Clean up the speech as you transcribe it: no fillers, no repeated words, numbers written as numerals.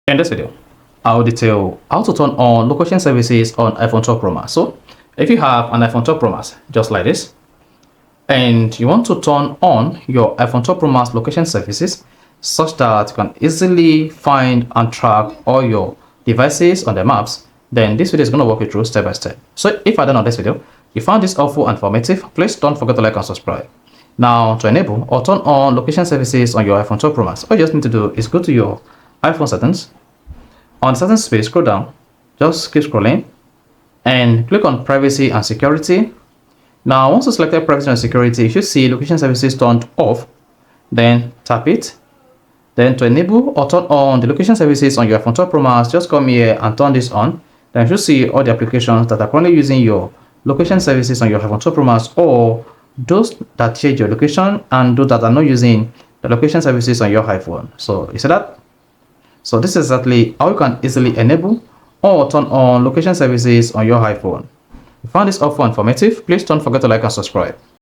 In this video, I'll detail how to turn on location services on iPhone 12 Pro Max. So, if you have an iPhone 12 Pro Max, just like this, and you want to turn on your iPhone 12 Pro Max location services such that you can easily find and track all your devices on the maps, then this video is going to walk you through step by step. So, if I done on this video, you found this helpful and informative, please don't forget to like and subscribe. Now, to enable or turn on location services on your iPhone 12 Pro Max, all you just need to do is go to your iPhone settings. On the settings page, scroll down, just keep scrolling and click on privacy and security. Now, once you select privacy and security, you should see location services turned off. Then tap it. Then to enable or turn on the location services on your iPhone 12 Pro Max, just come here and turn this on. Then you should see all the applications that are currently using your location services on your iPhone 12 Pro Max, or those that change your location and those that are not using the location services on your iPhone. So you see that? So this is exactly how you can easily enable or turn on location services on your iPhone. If you found this helpful and informative, please don't forget to like and subscribe.